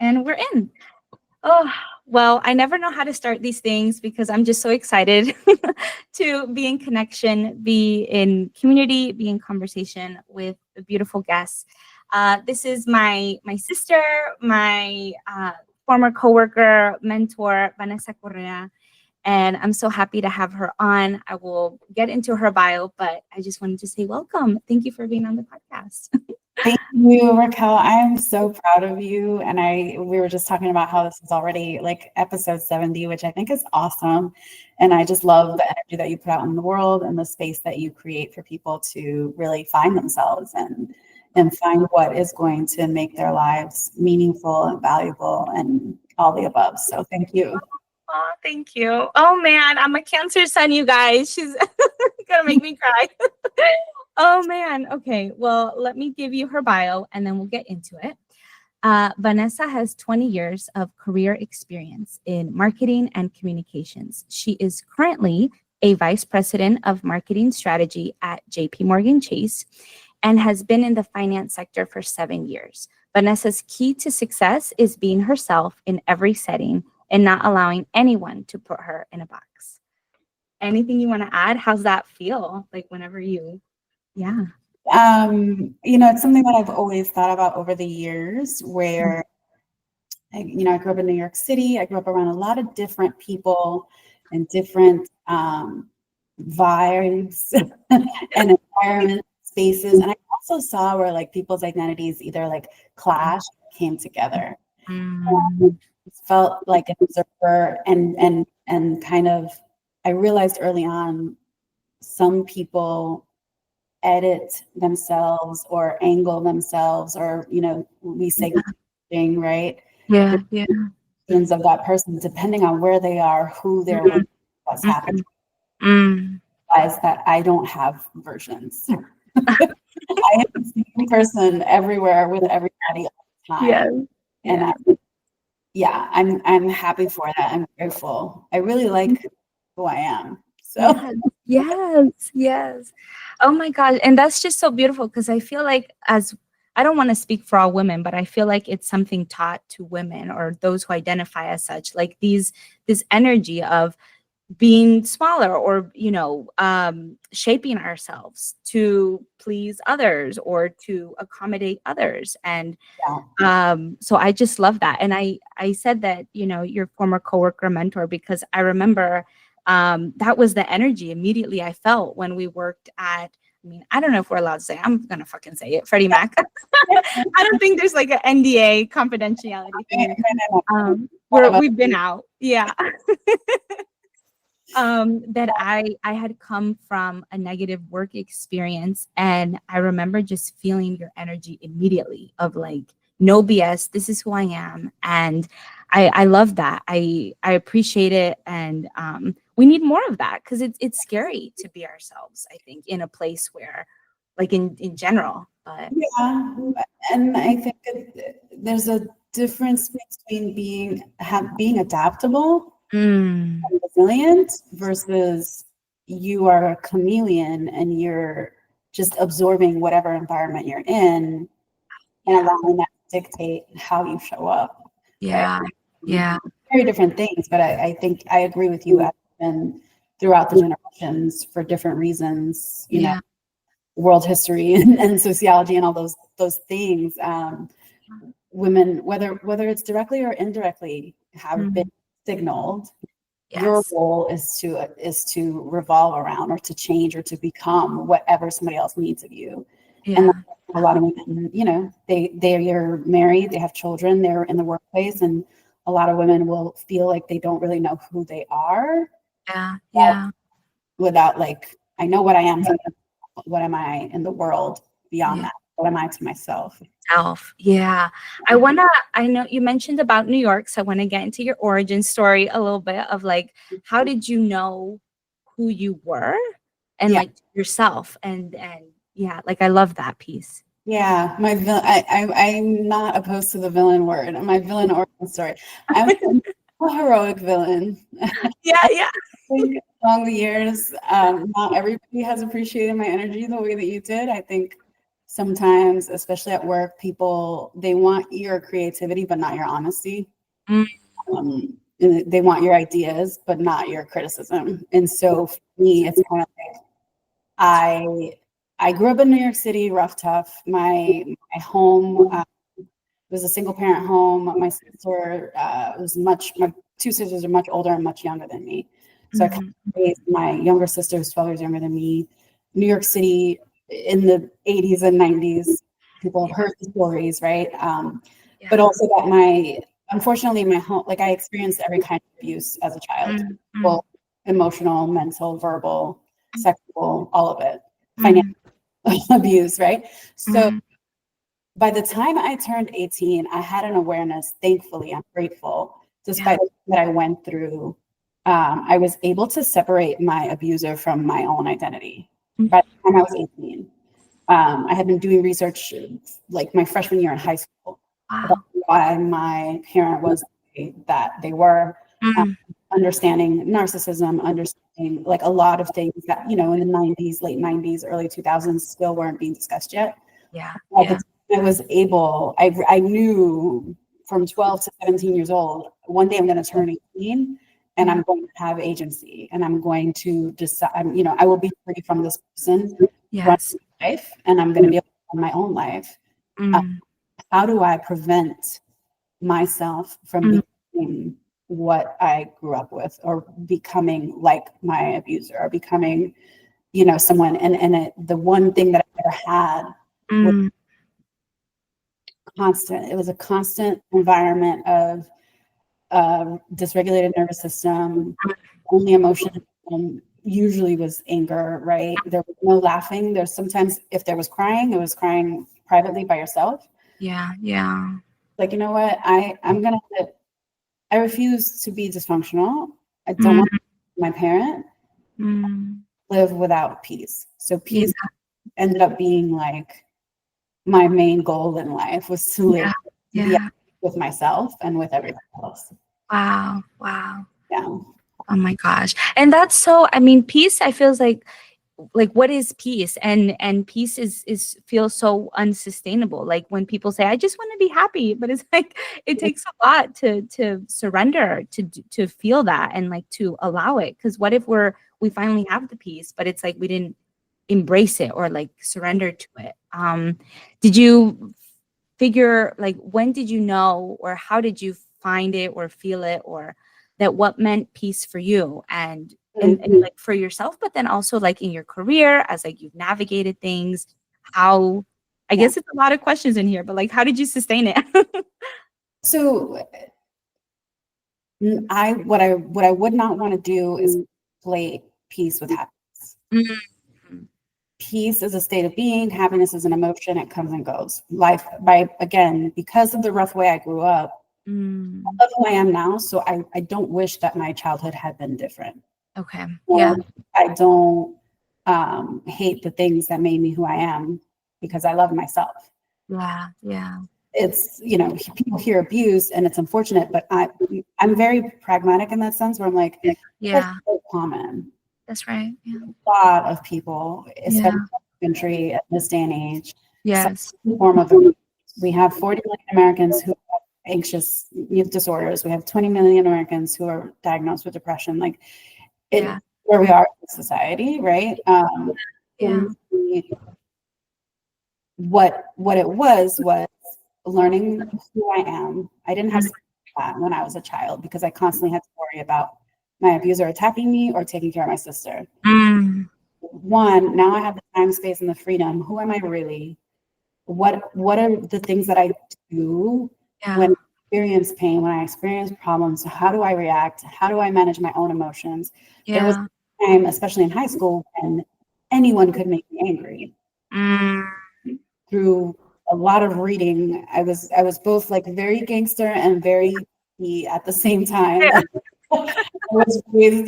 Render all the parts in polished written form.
And we're in. Oh, well, I never know how to start these things because I'm just so excited to be in connection, be in community, be in conversation with the beautiful guests. This is my sister, my former coworker, mentor, Vanessa Correa, and I'm so happy to have her on. I will get into her bio, but I just wanted to say welcome. Thank you for being on the podcast. Thank you, Raquel. I am so proud of you. And we were just talking about how this is already like episode 70, which I think is awesome. And I just love the energy that you put out in the world and the space that you create for people to really find themselves and find what is going to make their lives meaningful and valuable and all the above. So thank you. Oh, thank you. Oh man, I'm a Cancer sun, you guys. She's gonna make me cry. Oh man. Okay. Well, let me give you her bio and then we'll get into it. Vanessa has 20 years of career experience in marketing and communications. She is currently a vice president of marketing strategy at JP Morgan Chase and has been in the finance sector for 7 years. Vanessa's key to success is being herself in every setting and not allowing anyone to put her in a box. Anything you want to add? How's that feel? Like whenever you, yeah. It's something that I've always thought about over the years where, I grew up in New York City. I grew up around a lot of different people and different vibes and environment spaces. And I also saw where like people's identities either like clash or came together. It felt like an observer and kind of, I realized early on, some people edit themselves or angle themselves or, we say thing, right? Yeah. Of that person, depending on where they are, who they're with, what's happening. Realize that I don't have versions. I am the same person everywhere with everybody all the time. And I'm happy for that. I'm grateful. I really like who I am. So yes. Oh my God. And that's just so beautiful because I feel like I don't want to speak for all women, but I feel like it's something taught to women or those who identify as such, like this energy of being smaller or, shaping ourselves to please others or to accommodate others. And so I just love that. And I said that, your former coworker mentor, because I remember that was the energy immediately I felt when we worked at, I don't know if we're allowed to say, I'm going to fucking say it, Freddie Mac. I don't think there's like an NDA confidentiality thing. We've been out. Yeah. That I had come from a negative work experience. And I remember just feeling your energy immediately of like, no BS, this is who I am. And I love that. I appreciate it. And we need more of that because it's scary to be ourselves, I think, in a place where, like in general. But and I think there's a difference between being adaptable and resilient versus you are a chameleon and you're just absorbing whatever environment you're in and allowing that to dictate how you show up. Very different things, but I think I agree with you. And throughout the generations for different reasons, world history and sociology and all those things, women, whether it's directly or indirectly, have been signaled. Your role is to revolve around or to change or to become whatever somebody else needs of you. And a lot of women, they're married, they have children, they're in the workplace, and a lot of women will feel like they don't really know who they are. Without like, I know what I am, what am I in the world beyond that? What am I to myself? I know you mentioned about New York, so I want to get into your origin story a little bit of like, how did you know who you were and like yourself and like I love that piece. I'm not opposed to the villain word. My villain origin story. I'm a heroic villain. Along the years, not everybody has appreciated my energy the way that you did. I think sometimes, especially at work, people, they want your creativity, but not your honesty. Mm, And they want your ideas, but not your criticism. And so for me, it's kind of like, I grew up in New York City, rough, tough. My home was a single parent home. My sister my two sisters are much older and much younger than me. So I kind mhm. of raised my younger sister, who's 12 years younger than me. New York City in the 80s and 90s, people have Yeah, heard the stories, right? But yeah. also that unfortunately, my home, like I experienced every kind of abuse as a child, Mm, mm, both emotional, mental, verbal, sexual, all of it, financial mm, abuse, right? So mm. by the time I turned 18, I had an awareness. Thankfully, I'm grateful, Yeah. despite what I went through. I was able to separate my abuser from my own identity Mm. by the time I was 18. I had been doing research like my freshman year in high school about Wow. why my parent was the way that they were, um, Mm, understanding narcissism, understanding like a lot of things that, in the 90s, late 90s, early 2000s still weren't being discussed yet. yeah, At the yeah. time I was able, I knew from 12 to 17 years old, one day I'm going to turn 18 and Mm, I'm going to have agency and I'm going to decide, I will be free from this person running yes. my life and I'm going to be able to run my own life. Uh, Mm, how do I prevent myself from mm, becoming what I grew up with or becoming like my abuser or becoming, someone, the one thing that I never had was mm. constant. It was a constant environment of dysregulated nervous system. Only emotion usually was anger, right? There was no laughing. There's sometimes if there was crying, it was crying privately by yourself. Yeah, yeah. Like, you know what? I refuse to be dysfunctional. I don't Mm, want my parent mm. live without peace. So Yeah, peace ended up being like my main goal in life was yeah, to be yeah. with myself and with everybody else. Wow, wow. Yeah. Oh my gosh. And that's so, I mean, peace, I feels like what is peace? And peace is feels so unsustainable. Like when people say, I just want to be happy, but it's like it takes a lot to surrender, to feel that and like to allow it. Because what if we finally have the peace, but it's like we didn't embrace it or like surrender to it. Did you figure like when did you know or how did you find it or feel it or that what meant peace for you and like for yourself, but then also like in your career as like you've navigated things, how I Yeah. guess it's a lot of questions in here, but like how did you sustain it? So what I would not want to do is play peace with happiness. Mm, Peace is a state of being, happiness is an emotion, it comes and goes. Life by again, because of the rough way I grew up, mm, I love who I am now. So I don't wish that my childhood had been different. okay. Or Yeah. I don't hate the things that made me who I am because I love myself. Yeah. Yeah. It's, people hear abuse and it's unfortunate, but I'm very pragmatic in that sense where I'm like, that's Yeah. so common. That's right. Yeah. A lot of people, Yeah. especially in the country at this day and age, some Yes. form of abuse. We have 40 million Americans who have anxious disorders. We have 20 million Americans who are diagnosed with depression. Like Yeah. it, where we are in society, right? For Yeah. me, what it was learning who I am. I didn't have that when I was a child because I constantly had to worry about my abuser attacking me or taking care of my sister. Mm, One, now I have the time, space, and the freedom. Who am I really? What are the things that I do when yeah. I experience pain, when I experience problems? How do I react? How do I manage my own emotions? There was Yeah. a time, especially in high school, when anyone could make me angry. Mm, Through a lot of reading, I was both like very gangster and very at the same time. yeah. Like I was raised,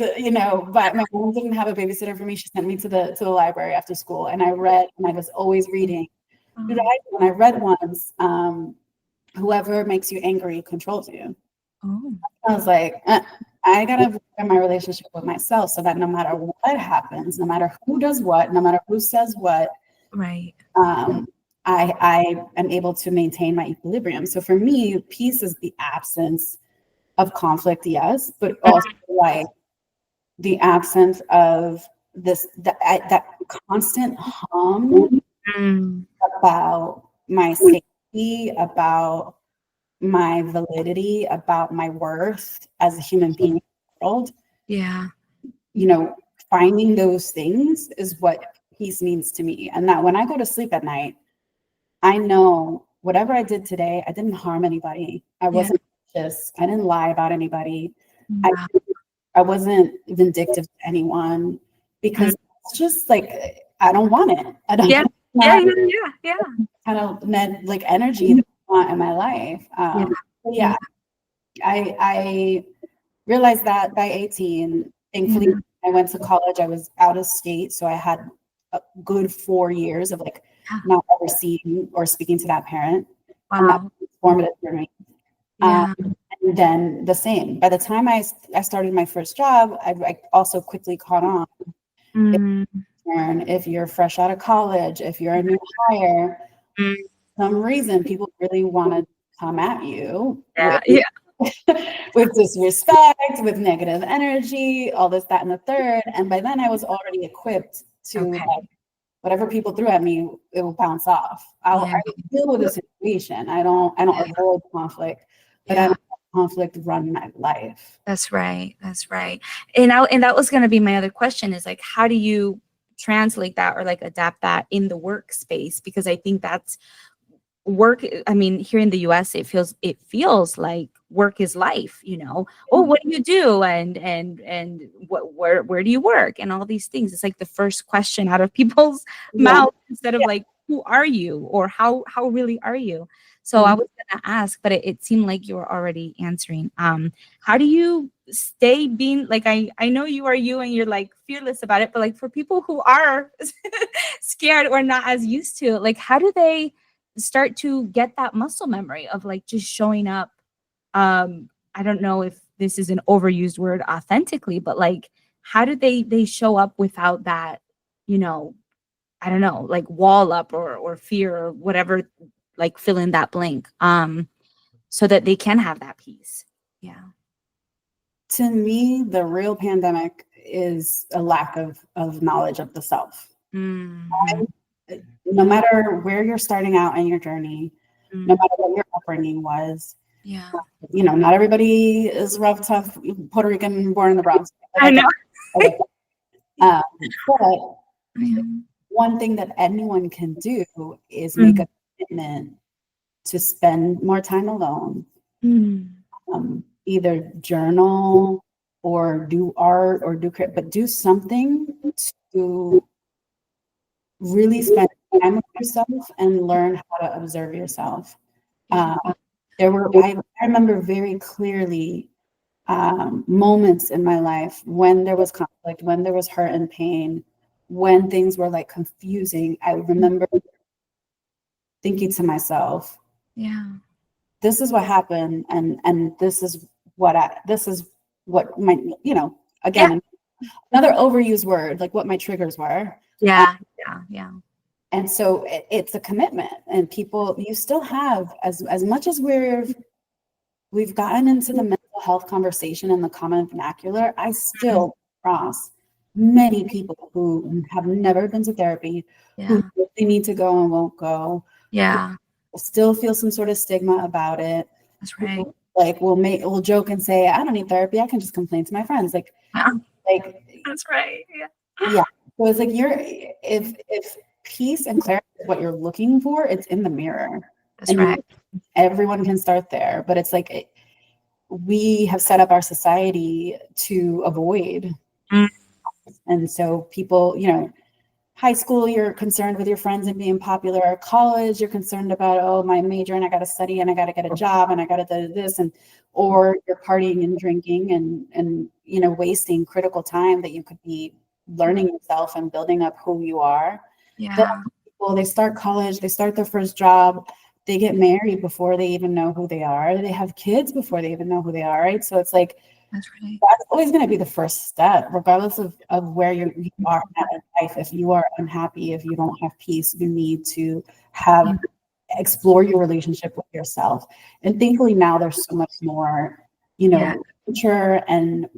but my mom didn't have a babysitter for me. She sent me to the library after school, and I read, and I was always reading. Oh. When I read once, whoever makes you angry controls you. Oh. I was like, I gotta work on my relationship with myself so that no matter what happens, no matter who does what, no matter who says what, Right. um, I am able to maintain my equilibrium. So for me, peace is the absence of conflict, yes, but also like the absence of that constant hum Mm, about my safety, about my validity, about my worth as a human being in the world. yeah. You know, finding those things is what peace means to me. And that when I go to sleep at night, I know whatever I did today, I didn't harm anybody. I Yeah. wasn't just, I didn't lie about anybody. I, Wow. I wasn't vindictive to anyone Mm, because it's just like, I don't want it. I don't yeah. Yeah. want Yeah. Yeah. Yeah. kind of like energy that I want in my life. Yeah. But Yeah. yeah, I realized that by 18. Yeah. Thankfully, I went to college. I was out of state, so I had a good 4 years of like not ever seeing or speaking to that parent, and that Wow. was formative for me. Um, Yeah. and then the same. By the time I started my first job, I also quickly caught on. Mm, If you're fresh out of college, if you're a new hire, mm, some reason people really want to come at you yeah. with Yeah. with disrespect, with negative energy, all this, that, and the third. And by then I was already equipped to Okay. like whatever people threw at me, it will bounce off. Yeah. I deal with the situation. I don't avoid conflict, but I Yeah. don't have conflict run my life. That's right. That's right. And that was going to be my other question is like, how do you translate that or like adapt that in the workspace? Because I think that's work. I mean, here in the US, it feels like work is life, you know. Oh, what do you do? And where do you work? And all these things. It's like the first question out of people's Yeah. mouths instead of like, who are you? Or how really are you? So I Mhm. was gonna ask, but it seemed like you were already answering. How do you stay being like I know you are you and you're like fearless about it, but like for people who are scared or not as used to it, like how do they start to get that muscle memory of like just showing up? I don't know if this is an overused word authentically, but like how do they show up without that, you know, I don't know, like wall up or fear or whatever, like fill in that blank, so that they can have that peace. Yeah. To me, the real pandemic is a lack of knowledge of the self. Mhm. No matter where you're starting out in your journey, no Mm. matter what your upbringing was, Yeah. you know, not everybody is rough, tough Puerto Rican, born in the Bronx. I know. I get that. But Yeah. one thing that anyone can do is make Mm. a commitment to spend more time alone, Mm. either journal or do art or but do something to really spend time with yourself and learn how to observe yourself. Yeah. I remember very clearly moments in my life when there was conflict, when there was hurt and pain, when things were like confusing. I remember thinking to myself, Yeah. this is what happened, and this is what my, you know, Yeah. again, another overused word, like what my triggers were. Yeah. Yeah. Yeah. And so it's a commitment, and people, you still have, as much as we've gotten into the mental health conversation and the common vernacular, I Mhm. still cross many people who have never been to therapy, who Yeah. know they need to go and won't go, who Yeah. still feel some sort of stigma about it, That's who right. like will joke and say, I don't need therapy, I can just complain to my friends. Yeah. Like That's right. Yeah. yeah. So it's like if peace and clarity is what you're looking for, it's in the mirror. That's And right. everyone can start there. But it's like we have set up our society to avoid. Mm. And so people, you know, high school, you're concerned with your friends and being popular. College, you're concerned about, oh, my major and I got to study and I got to get a job and I got to do this. And, or you're partying and drinking and, you know, wasting critical time that you could be learning yourself and building up who you are. Then Yeah. people, they start college, they start their first job, they get married before they even know who they are. They have kids before they even know who they are, right? So it's like That's right. That's always going to be the first step, regardless of where you are in life. If you are unhappy, if you don't have peace, you need to have explore your relationship with yourself. And thankfully now there's so much more, Yeah. culture and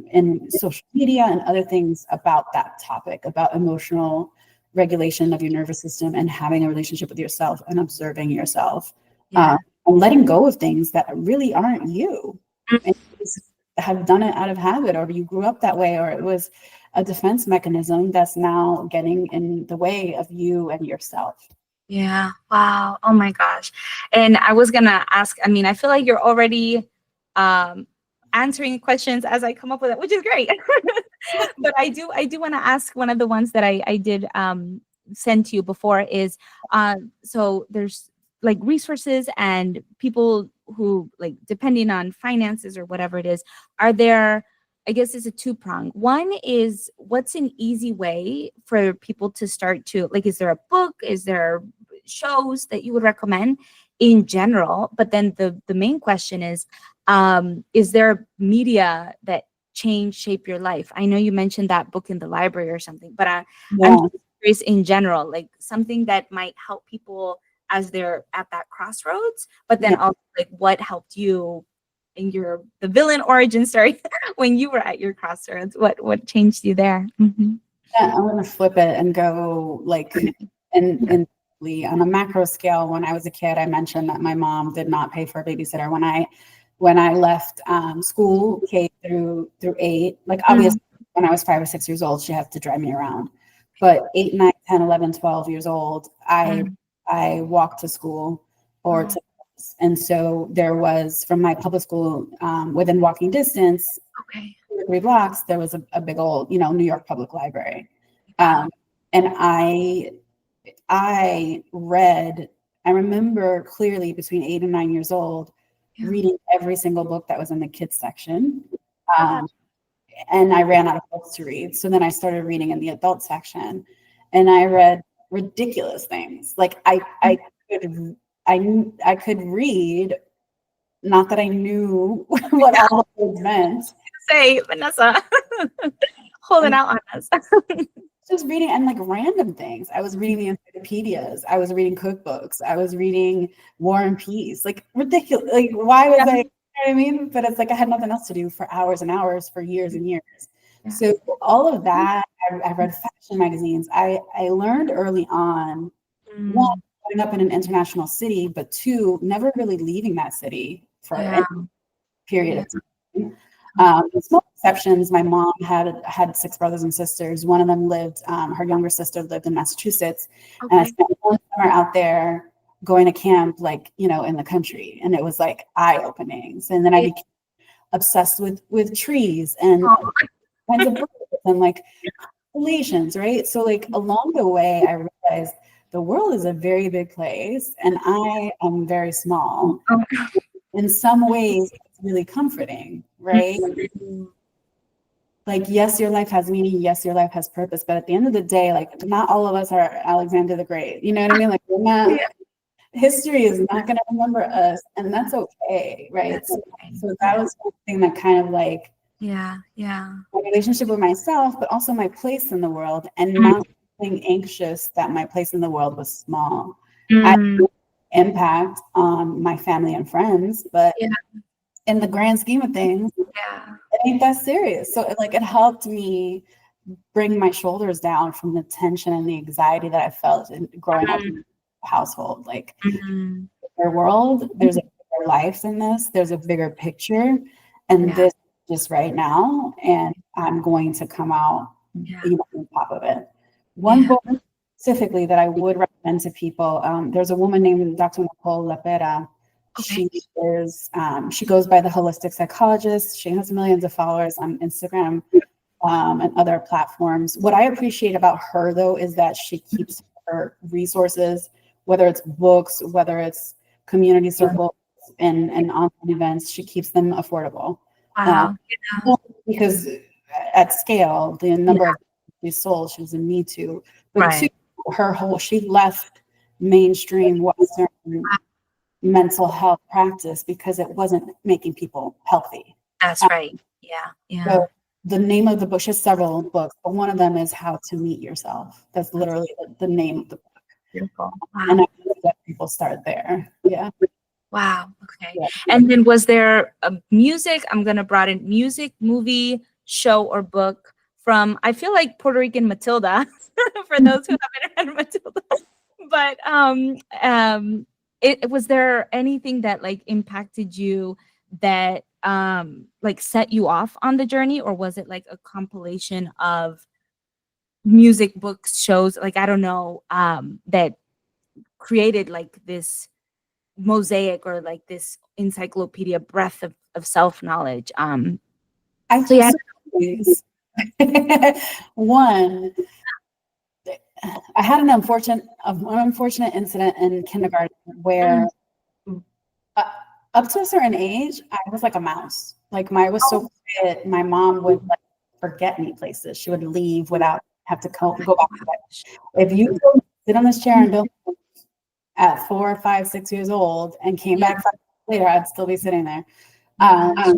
social media and other things about that topic, about emotional regulation of your nervous system and having a relationship with yourself and observing yourself, Yeah. and letting go of things that really aren't you. And you just have done it out of habit, or you grew up that way, or it was a defense mechanism that's now getting in the way of you and yourself. Yeah. Wow. Oh my gosh. And I was gonna ask, I mean, I feel like you're already answering questions as I come up with it, which is great. But I do want to ask one of the ones that I did send to you before is so there's like resources and people who like depending on finances or whatever it is, are there, I guess it's a two-prong. One is what's an easy way for people to start to like, is there a book? Is there shows that you would recommend in general? But then the main question is there media that shape your life? I know you mentioned that book in the library or something, but I'm Yeah. just curious in general, like something that might help people as they're at that crossroads, but then Yeah. also like what helped you in the villain origin story when you were at your crossroads. What changed you there? Mm-hmm. Yeah, I'm gonna flip it and go like in on a macro scale. When I was a kid, I mentioned that my mom did not pay for a babysitter when I left school K through 8. Like obviously when I was 5 or 6 years old, she had to drive me around. But 8, 9, 10, 11, 12 years old, I walked to school or to, and so there was from my public school within walking distance, Okay. 3 blocks, there was a big old, New York Public Library. And I read, I remember clearly between 8 and 9 years old, reading every single book that was in the kids section. And I ran out of books to read. So then I started reading in the adult section, and I read ridiculous things. Like I could read, not that I knew what all of those meant. Say, Vanessa, holding out on us. Just reading and like random things. I was reading the encyclopedias. I was reading cookbooks. I was reading War and Peace. Like ridiculous. Like why was I? You know what I mean? But it's like I had nothing else to do for hours and hours for years and years. So all of that, I read fashion magazines. I learned early on, one, growing up in an international city, but two, never really leaving that city for any period of time. With small exceptions, my mom had 6 brothers and sisters. One of them lived, her younger sister lived in Massachusetts. And I spent one summer out there going to camp, like, in the country. And it was like eye-opening. And then I became obsessed with trees and kinds of birds and like constellations, right? So like along the way, I realized the world is a very big place and I am very small. In some ways, it's really comforting, right? Like, yes, your life has meaning. Yes, your life has purpose. But at the end of the day, like, not all of us are Alexander the Great. You know what I mean? Like, we're not, history is not going to remember us, and that's okay, right? So that was something that kind of like, my relationship with myself, but also my place in the world, and not being anxious that my place in the world was small. I had impact on my family and friends, but in the grand scheme of things, it ain't that serious. So it helped me bring my shoulders down from the tension and the anxiety that I felt in growing up in a household. Like, their world, there's a bigger life in this, there's a bigger picture, and this just right now, and I'm going to come out on top of it. One book specifically that I would recommend to people, there's a woman named Dr. Nicole Lepera. She goes by the holistic psychologist. She has millions of followers on Instagram and other platforms. What I appreciate about her, though, is that she keeps her resources, whether it's books, whether it's community circles and online events, she keeps them affordable. Because at scale, the number of these souls she's in Me Too, but two, she left mainstream Western mental health practice because it wasn't making people healthy. That's right. Yeah. Yeah. So the name of the book, she has several books, but one of them is How to Meet Yourself. That's That's literally the name of the book. beautiful. And Wow. I think that people start there. Yeah. Wow. Okay. Yeah. And then was there a music? I'm gonna broaden music, movie, show, or book from, I feel like Puerto Rican Matilda, for those who haven't read Matilda. But was there anything that like impacted you that like set you off on the journey, or was it like a compilation of music, books, shows, like I don't know, that created like this mosaic or like this encyclopedia breadth of self-knowledge? I So think yeah. so. Please. One, I had an unfortunate incident in kindergarten where Mm. uh, up to a certain age, I was like a mouse. Like I was so quiet. My mom would like forget me places. She would leave without have to go back to bed. If you go sit on this chair and don't move at 4, 5, 6 years old and came Yeah. back 5 years later, I'd still be sitting there. Yeah.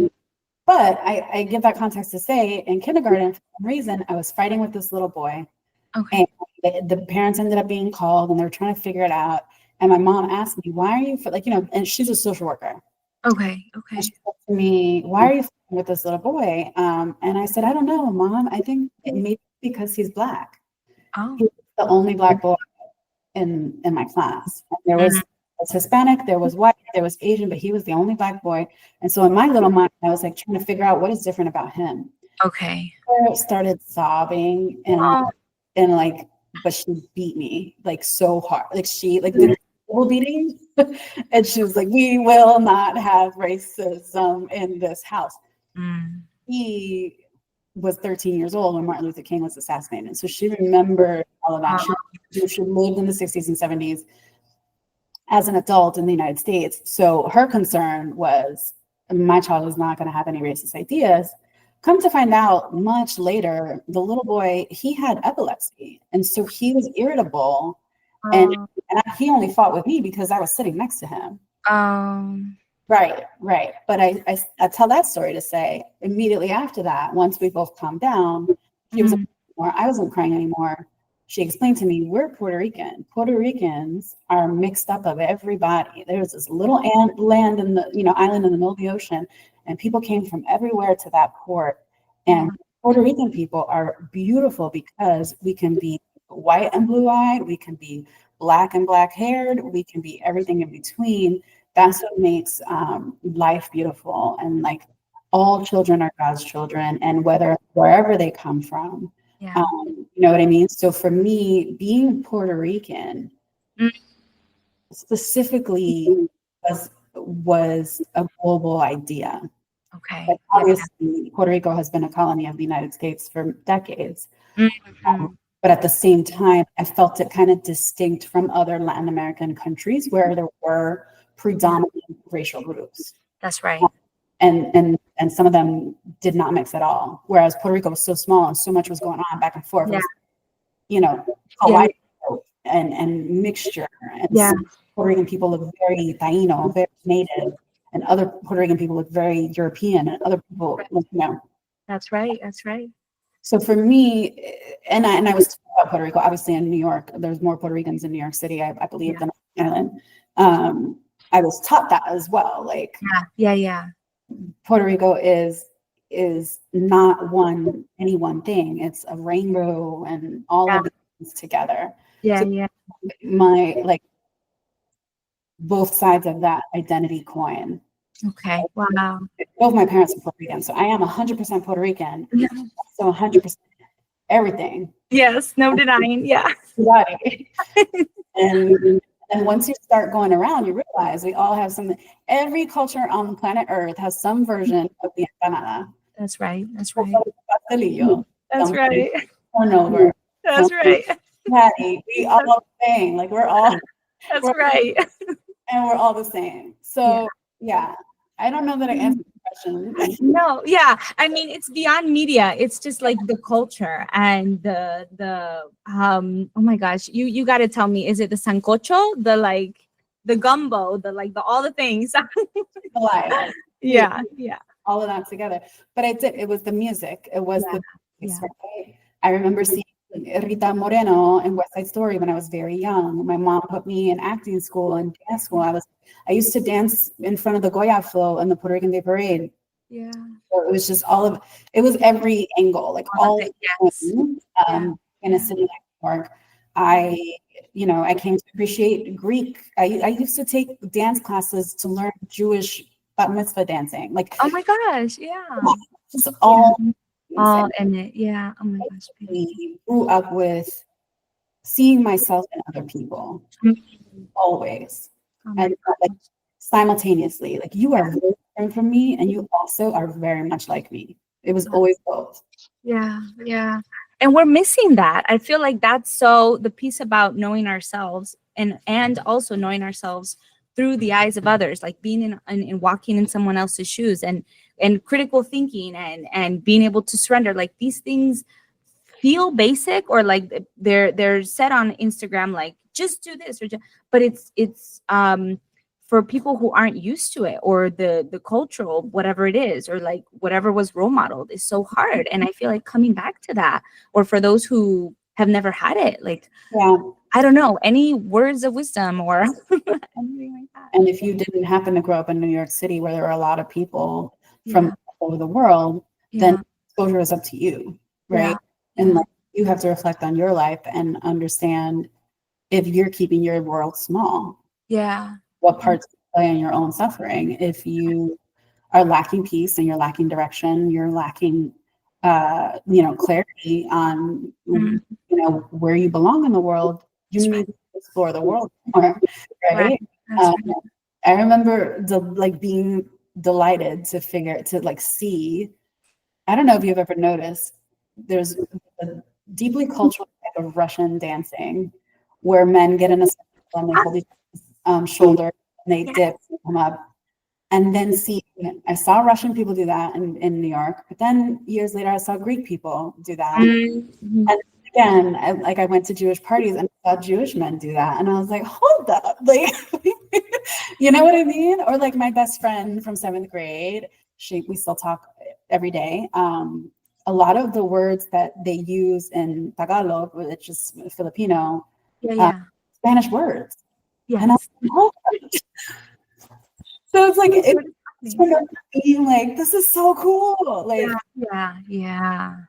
But I give that context to say in kindergarten, for some reason, I was fighting with this little boy. Okay. And the parents ended up being called and they were trying to figure it out. And my mom asked me, why are you, like, and she's a social worker. Okay. And Okay. she said to me, why are you fighting with this little boy? And I said, I don't know, Mom. I think it may be because he's Black. Oh. He's the only Black boy in my class. And there Mhm. was Hispanic, there was white, there was Asian, but he was the only Black boy. And so in my little mind, I was like trying to figure out what is different about him. Okay. I started sobbing Oh. and like, but she beat me like so hard. Like she like the double beating. And she was like, we will not have racism in this house. Mm. He was 13 years old when Martin Luther King was assassinated. And so she remembered all of that. She lived in the 60s and 70s as an adult in the United States. So her concern was my child is not going to have any racist ideas. Come to find out much later, the little boy, he had epilepsy. And so he was irritable. And, Oh. he only fought with me because I was sitting next to him. Um. Right. But I tell that story to say immediately after that, once we both calmed down, she was more, I wasn't crying anymore. She explained to me, we're Puerto Rican. Puerto Ricans are mixed up of everybody. There's this little land in the, island in the middle of the ocean, and people came from everywhere to that port. And Puerto Rican people are beautiful because we can be white and blue-eyed, we can be Black and black-haired, we can be everything in between. That's what makes life beautiful. And like all children are God's children, and wherever they come from. Yeah. You know what I mean? So for me, being Puerto Rican specifically was a global idea. Okay. Like obviously, Puerto Rico has been a colony of the United States for decades. But at the same time, I felt it kind of distinct from other Latin American countries where there were predominant racial groups. That's right. And some of them did not mix at all. Whereas Puerto Rico was so small and so much was going on back and forth. Yeah. It was, Hawaii and mixture. And some Puerto Rican people look very Taino, very native, and other Puerto Rican people look very European, and other people, That's right. That's right. So for me, and I was talking about Puerto Rico, obviously in New York, there's more Puerto Ricans in New York City, I believe, than on Island. I was taught that as well. Like, yeah. Puerto Rico is not any one thing. It's a rainbow and all of the things together. Yeah, so yeah. My like both sides of that identity coin. Okay. Wow. Both my parents are Puerto Rican, so I am 100% Puerto Rican. Yeah. So 100% everything. Yes, no denying. Yeah. Right. And once you start going around, you realize we all have something. Every culture on planet Earth has some version of the empanada. That's right. That's right. That's right. Turnover. That's right. Patty. We all sing. Like we're all. That's right. And we're all the same. So yeah. I don't know that I answered the question. No, yeah. I mean, it's beyond media. It's just like the culture and the oh my gosh, you got to tell me, is it the sancocho, the gumbo, the all the things? Alive. Yeah. all of that together. But it was the music. It was the Yeah. right? I remember seeing Rita Moreno in West Side Story when I was very young. My mom put me in acting school and dance school. I used to dance in front of the Goya flow and the Puerto Rican Day Parade. Yeah. So it was just it was every angle, like all the things, in a city like New York. I came to appreciate Greek. I used to take dance classes to learn Jewish bat mitzvah dancing. Like, oh my gosh, yeah. just all in it. Yeah. Oh my gosh. I grew up with seeing myself in other people, always. And like simultaneously, like you are very different from me and you also are very much like me. It was always both. Yeah. And we're missing that. I feel like that's so the piece about knowing ourselves and also knowing ourselves through the eyes of others, like being in walking in someone else's shoes and critical thinking and being able to surrender. Like these things feel basic, or like they're set on Instagram, like just do this but it's for people who aren't used to it, or the cultural whatever it is, or like whatever was role modeled is so hard. And I feel like coming back to that, or for those who have never had it, like I don't know, any words of wisdom or anything like that. And if you didn't happen to grow up in New York City where there are a lot of people from all over the world, then exposure is up to you, right? And like you have to reflect on your life and understand if you're keeping your world small. What parts play in your own suffering? If you are lacking peace and you're lacking direction, you're lacking clarity on where you belong in the world, you need to explore the world more, right? I remember being delighted to see. I don't know if you've ever noticed, there's a deeply cultural type of Russian dancing where men get in a circle and they hold each other's shoulder and they dip and come up. And then I saw Russian people do that in New York, but then years later I saw Greek people do that. And again, I went to Jewish parties and saw Jewish men do that. And I was like, hold up, like, you know what I mean? Or like my best friend from 7th grade, we still talk every day. A lot of the words that they use in Tagalog, which is Filipino, Spanish words. And I was like, oh. So it's like, it's being like, this is so cool. Like, yeah.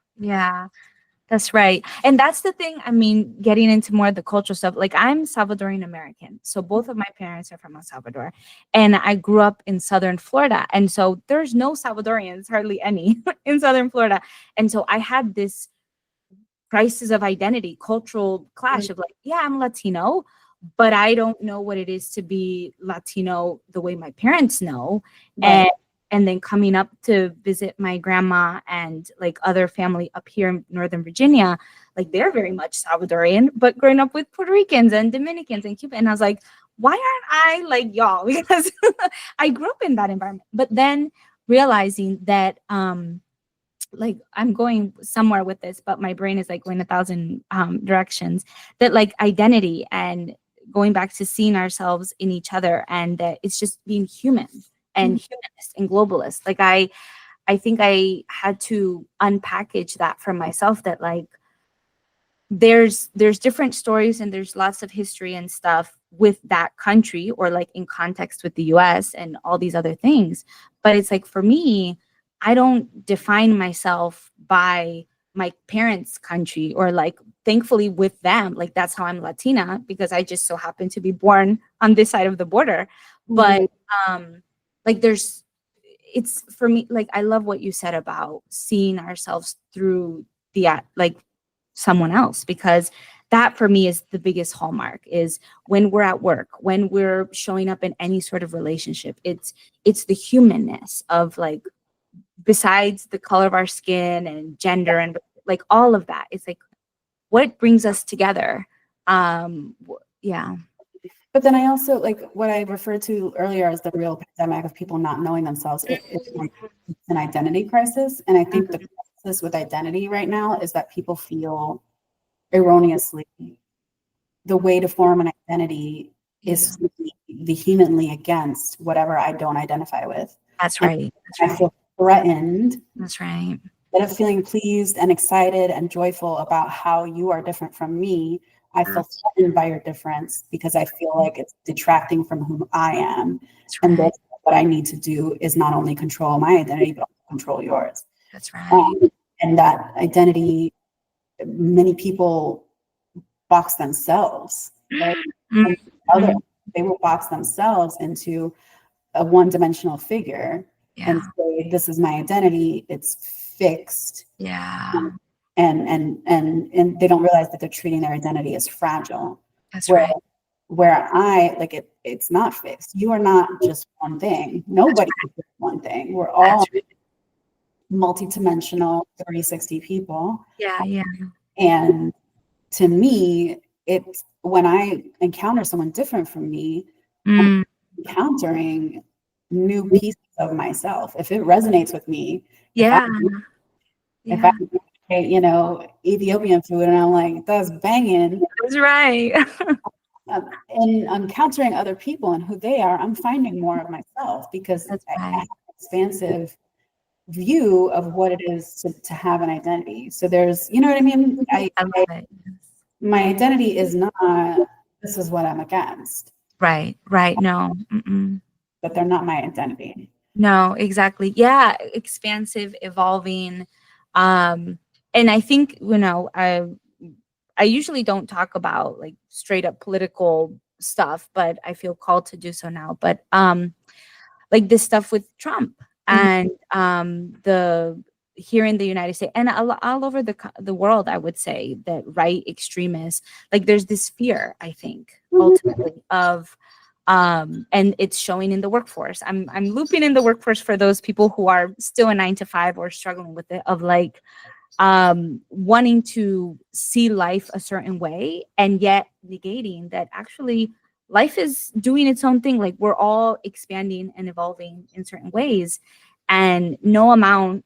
That's right. And that's the thing. I mean, getting into more of the cultural stuff, like I'm Salvadorian American. So both of my parents are from El Salvador. And I grew up in Southern Florida. And so there's no Salvadorians, hardly any in Southern Florida. And so I had this crisis of identity, cultural clash of like, yeah, I'm Latino, but I don't know what it is to be Latino the way my parents know. And then coming up to visit my grandma and like other family up here in Northern Virginia, like they're very much Salvadorian, but growing up with Puerto Ricans and Dominicans and Cuban. And I was like, why aren't I like y'all? Because I grew up in that environment. But then realizing that, like I'm going somewhere with this, but my brain is like going 1,000 directions, that like identity and going back to seeing ourselves in each other, and that it's just being human and humanist and globalist. Like I think I had to unpackage that for myself, that like there's different stories and there's lots of history and stuff with that country, or like in context with the US and all these other things. But it's like, for me, I don't define myself by my parents' country, or like thankfully with them, like that's how I'm Latina, because I just so happen to be born on this side of the border. But like it's for me, like I love what you said about seeing ourselves through the like someone else, because that for me is the biggest hallmark, is when we're at work, when we're showing up in any sort of relationship, it's the humanness of like, besides the color of our skin and gender and like all of that, it's like what brings us together. But then I also, like what I referred to earlier as the real pandemic of people not knowing themselves, it's an identity crisis. And I think the crisis with identity right now is that people feel erroneously the way to form an identity is to be vehemently against whatever I don't identify with. That's right. I feel threatened, That's right. instead of feeling pleased and excited and joyful about how you are different from me, I feel threatened by your difference because I feel like it's detracting from who I am. That's And right. what I need to do is not only control my identity, but also control yours. That's right. And that identity, many people box themselves, right? And other, they will box themselves into a one-dimensional figure and Yeah. say, this is my identity, it's fixed. Yeah. And they don't realize that they're treating their identity as fragile. That's Where right. where I like it's not fixed. You are not just one thing. Nobody is just one thing. We're all That's right. multidimensional 360 people. Yeah. Yeah. And to me, it's when I encounter someone different from me, I'm encountering new pieces of myself. If it resonates with me, Yeah. if I Yeah. you know, Ethiopian food and I'm like, that's banging. That's right. In encountering other people and who they are, I'm finding more of myself because That's I right. have an expansive view of what it is to have an identity. So there's, you know what I mean? I love it. My identity is not, this is what I'm against, Right. Right. No. Mm-mm. but they're not my identity. No, exactly. Yeah, expansive, evolving. And I think, I usually don't talk about like straight up political stuff, but I feel called to do so now. But like this stuff with Trump and the here in the United States and all over the world, I would say that right extremists, like there's this fear, I think, ultimately of and it's showing in the workforce. I'm looping in the workforce for those people who are still a 9 to 5 or struggling with it, of like wanting to see life a certain way and yet negating that actually life is doing its own thing. Like we're all expanding and evolving in certain ways, and no amount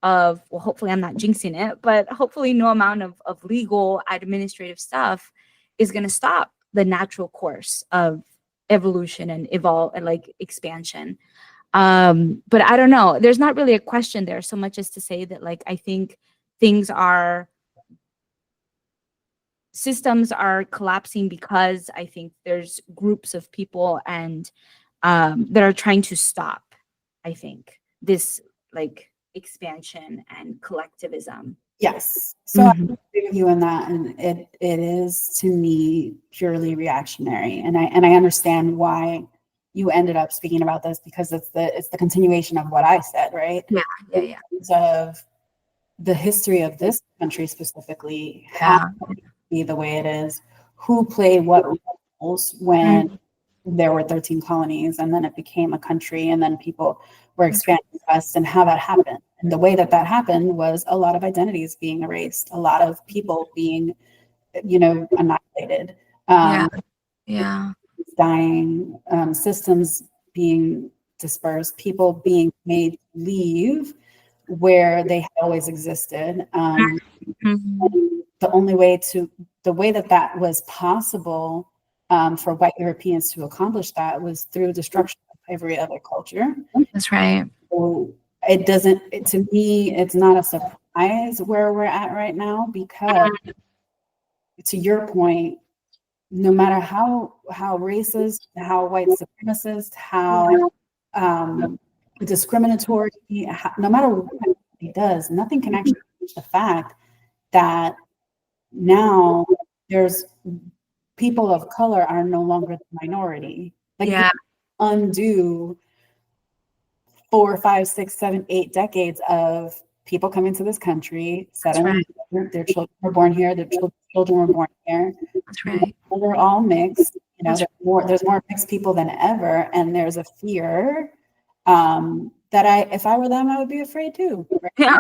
of, well, hopefully I'm not jinxing it, but hopefully no amount of legal administrative stuff is going to stop the natural course of evolution and evolve and like expansion. But I don't know, there's not really a question there so much as to say that like I think systems are collapsing because I think there's groups of people and that are trying to stop, I think, this like expansion and collectivism. Yes. So I agree with you in that. And it is to me purely reactionary. And I understand why you ended up speaking about this because it's the continuation of what I said, right? Yeah. In terms of the history of this country specifically, how it be the way it is, who played what roles when there were 13 colonies and then it became a country and then people were expanding west, and how that happened. And the way that happened was a lot of identities being erased, a lot of people being, annihilated, dying, systems being dispersed, people being made leave where they had always existed. And the way that was possible for white Europeans to accomplish that was through destruction of every other culture. That's right. So to me, it's not a surprise where we're at right now, because to your point, no matter how racist, how white supremacist, how discriminatory, no matter what it does, nothing can actually change the fact that now there's people of color are no longer the minority. Like you undo 4, 5, 6, 7, 8 decades of people coming to this country, settling, their children were born here, their children were born here. That's right. They're all mixed. There's more mixed people than ever, and there's a fear that if I were them, I would be afraid too. Right? Yeah.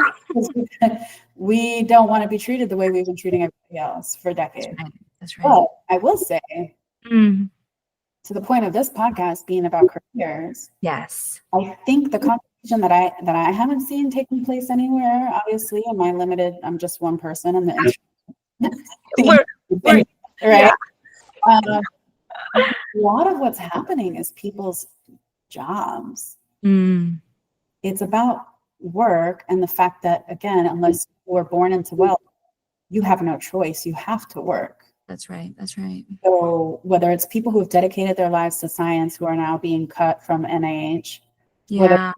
We don't want to be treated the way we've been treating everybody else for decades. That's right. But I will say, to the point of this podcast being about careers, yes, I think the conversation that I haven't seen taking place anywhere, obviously, in my limited, I'm just one person in the industry. Right. A lot of what's happening is people's jobs. It's about work, and the fact that, again, unless you were born into wealth, you have no choice. You have to work. That's right. That's right. So whether it's people who have dedicated their lives to science who are now being cut from NIH, whether Yeah.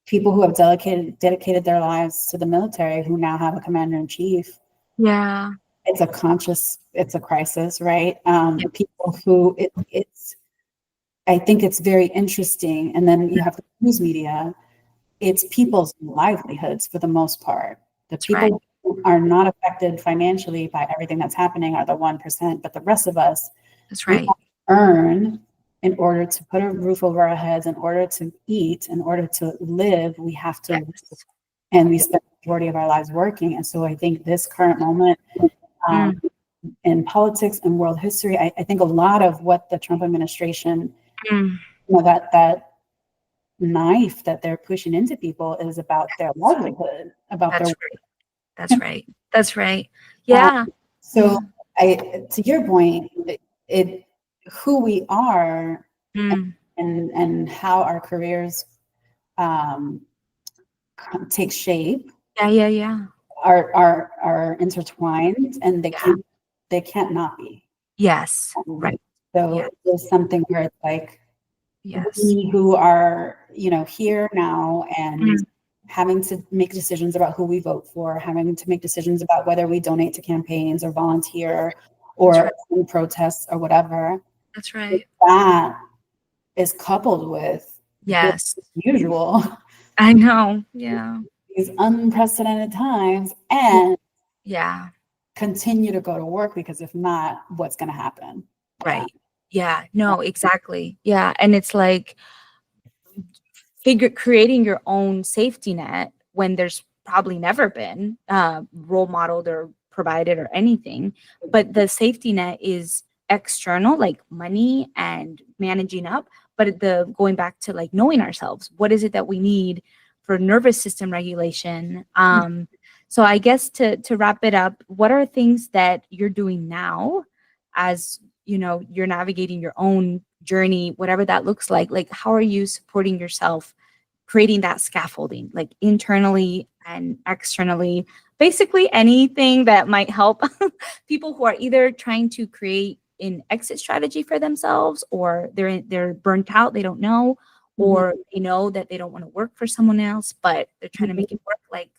people who have dedicated their lives to the military who now have a commander-in-chief, Yeah. it's a crisis, right? Yeah. People who it's I think it's very interesting. And then you have the news media. It's people's livelihoods for the most part. The That's right. people who are not affected financially by everything that's happening are the 1%, but the rest of us, That's we right. have to earn in order to put a roof over our heads, in order to eat, in order to live, we have to, Yes. and we spend the majority of our lives working. And so I think this current moment, Mm. in politics and world history, I think a lot of what the Trump administration, Mm. that knife that they're pushing into people is about their livelihood, about their That's right. That's right. That's right. um, Yeah. so to your point, it who we are, Mm. and how our careers um, take shape Yeah. Yeah. Yeah. are intertwined, and Yeah. they can't not be. Yes. Um, Right. so Yeah. there's something where it's like, Yes. we who are, here now and Mm. having to make decisions about who we vote for, having to make decisions about whether we donate to campaigns or volunteer That's or right. attend protests or whatever, That's right. that is coupled with this Yes. usual, I know. Yeah. these unprecedented times, and Yeah. continue to go to work, because if not, what's going to happen? Right. Yeah. No, exactly. Yeah. And it's like creating your own safety net when there's probably never been role modeled or provided or anything. But the safety net is external, like money and managing up. But the going back to like knowing ourselves, what is it that we need for nervous system regulation? So I guess to wrap it up, what are things that you're doing now as you're navigating your own journey, whatever that looks like how are you supporting yourself, creating that scaffolding, like internally and externally, basically anything that might help people who are either trying to create an exit strategy for themselves, or they're burnt out, they don't know, Mhm. or they know that they don't want to work for someone else, but they're trying to make it work. Like,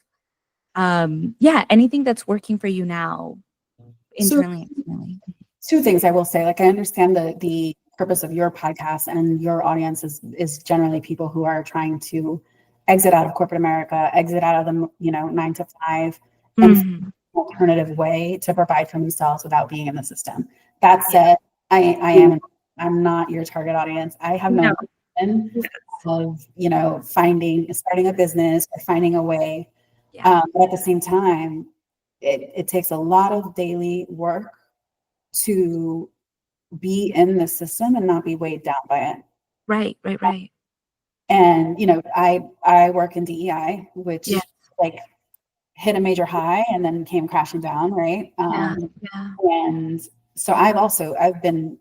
yeah, anything that's working for you now, So internally, externally. two things I will say. Like, I understand the purpose of your podcast, and your audience is generally people who are trying to exit out of corporate America, exit out of the 9 to 5, and find Mhm. an alternative way to provide for themselves without being in the system. That said, I'm not your target audience. I have No. no intention of starting a business or finding a way. Yeah. But at the same time, it takes a lot of daily work to be in the system and not be weighed down by it. Right, right, right. And I work in DEI, Yeah, which like hit a major high and then came crashing down, right? yeah, yeah. And so I've been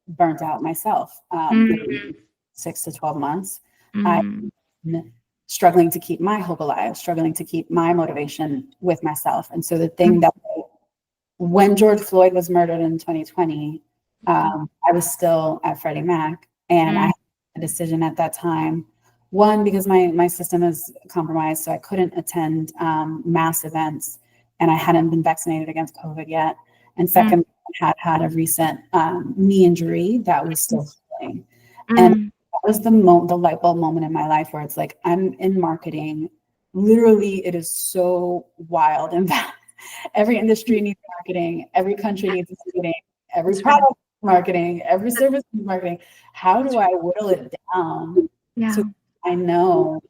burnt out myself. Mhm, 6 to 12 months. I'm mhm, struggling to keep my hope alive, struggling to keep my motivation with myself. And so the thing mhm, that when George Floyd was murdered in 2020, mhm, I was still at Freddie Mac, and I mhm, had a decision at that time. One, because my system is compromised, so I couldn't attend mass events, and I hadn't been vaccinated against COVID yet. And mhm, second, I had a recent knee injury that was still healing. And mhm. that was the light bulb moment in my life where it's like, I'm in marketing. Literally, it is so wild and bad. Every industry needs marketing. Every country needs marketing. Every That's right. product needs marketing. Every service needs marketing. How do That's I right. whittle it down Yeah, to I know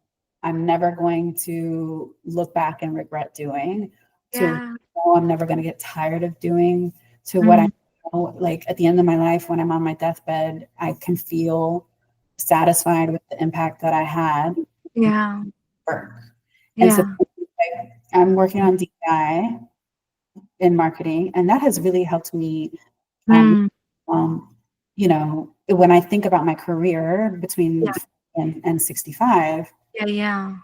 I'm never going to look back and regret doing, to yeah. know I'm never going to get tired of doing, to what I Mhm. know, like at the end of my life, when I'm on my deathbed, I can feel satisfied with the impact that I had Yeah, work. And so yeah. like, I'm working on DEI in marketing, and that has really helped me. Um, Mm. when I think about my career between Yeah, and 65, yeah, yeah.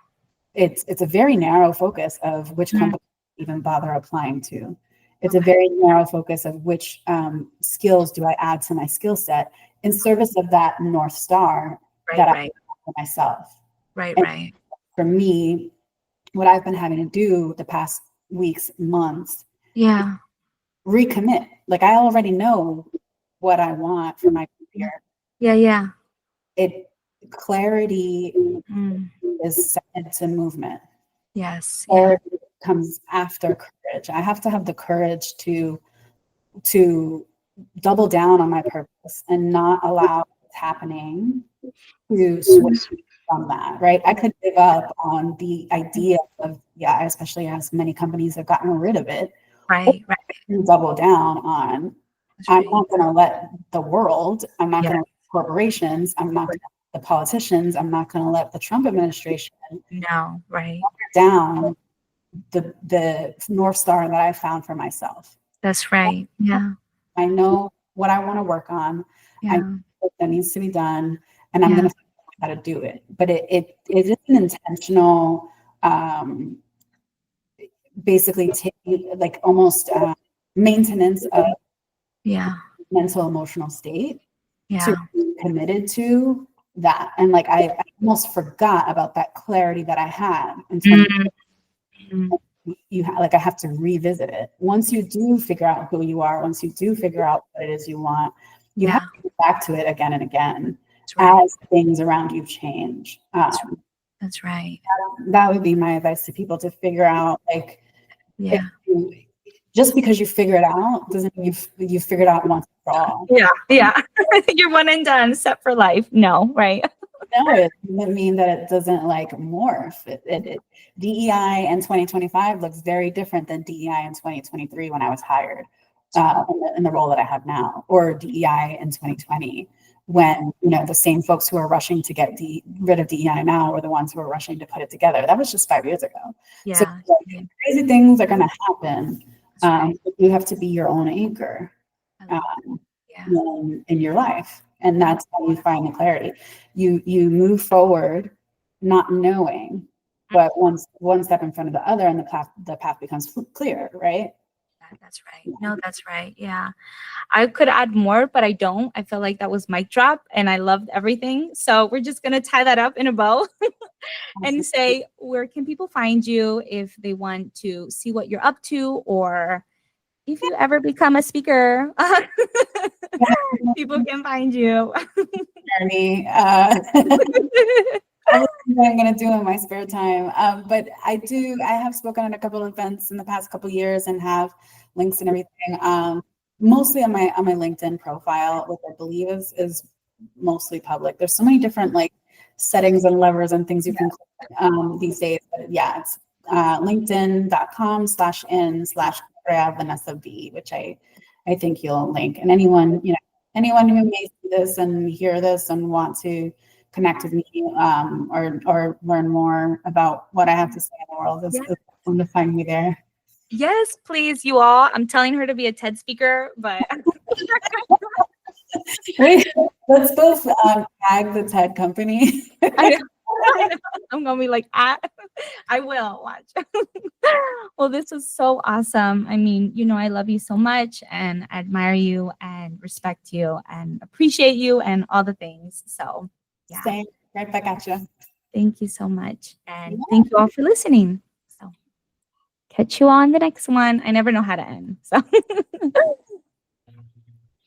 it's a very narrow focus of which company even bother applying to. It's a very narrow focus of which skills do I add to my skill set in service of that North Star that I have for myself. And for me, what I've been having to do the past weeks, months, recommit. Like, I already know what I want for my career. Clarity is second to movement. Clarity comes after courage. I have to have the courage to double down on my purpose and not allow what's happening to switch from that, right? I could give up on the idea of, especially as many companies have gotten rid of it. Double down on, I'm not going to let the world, I'm not going to let corporations, I'm not going to let the politicians, I'm not going to let the Trump administration down the North Star that I found for myself. That's right. Yeah. I know what I want to work on. I know what that needs to be done, and I'm going to figure out how to do it. But it is an intentional, basically taking like almost maintenance of mental emotional state to be committed to that. And like I almost forgot about that clarity that I had in terms of I have to revisit it. Once you do figure out who you are, once you do figure out what it is you want, you have to go back to it again and again as things around you change. That's right. That would be my advice to people, to figure out, like, just because you figure it out doesn't mean you figured out once for all. You're one and done, set for life. No, right? No, it doesn't mean that it doesn't like morph. DEI in 2025 looks very different than DEI in 2023 when I was hired in the role that I have now, or DEI in 2020 when, the same folks who are rushing to get rid of DEI now were the ones who are rushing to put it together. That was just 5 years ago. So crazy things are going to happen. You have to be your own anchor in your life. And that's how you find the clarity. You move forward not knowing, but one step in front of the other, and the path becomes clear, right? That's right. No, that's right. Yeah. I could add more, but I don't. I feel like that was mic drop and I loved everything. So we're just going to tie that up in a bow and say, where can people find you if they want to see what you're up to, or if you ever become a speaker, people can find you. Journey. I'm going to do in my spare time. But I have spoken at a couple of events in the past couple of years and have links and everything. Mostly on my LinkedIn profile, which I believe is mostly public. There's so many different like settings and levers and things you can click these days. But it's linkedin.com/in/Correa Vanessa B, which I think you'll link. And anyone who may see this and hear this and want to connect with me or learn more about what I have to say in the world is welcome to find me there. Yes, please, you all. I'm telling her to be a TED speaker, but Wait, let's both tag the TED company. I know. I'm gonna be like, I will watch. Well, this was so awesome. I mean, I love you so much and admire you and respect you and appreciate you and all the things. So same, right back at you. Thank you so much. And thank you all for listening. So catch you on the next one. I never know how to end. So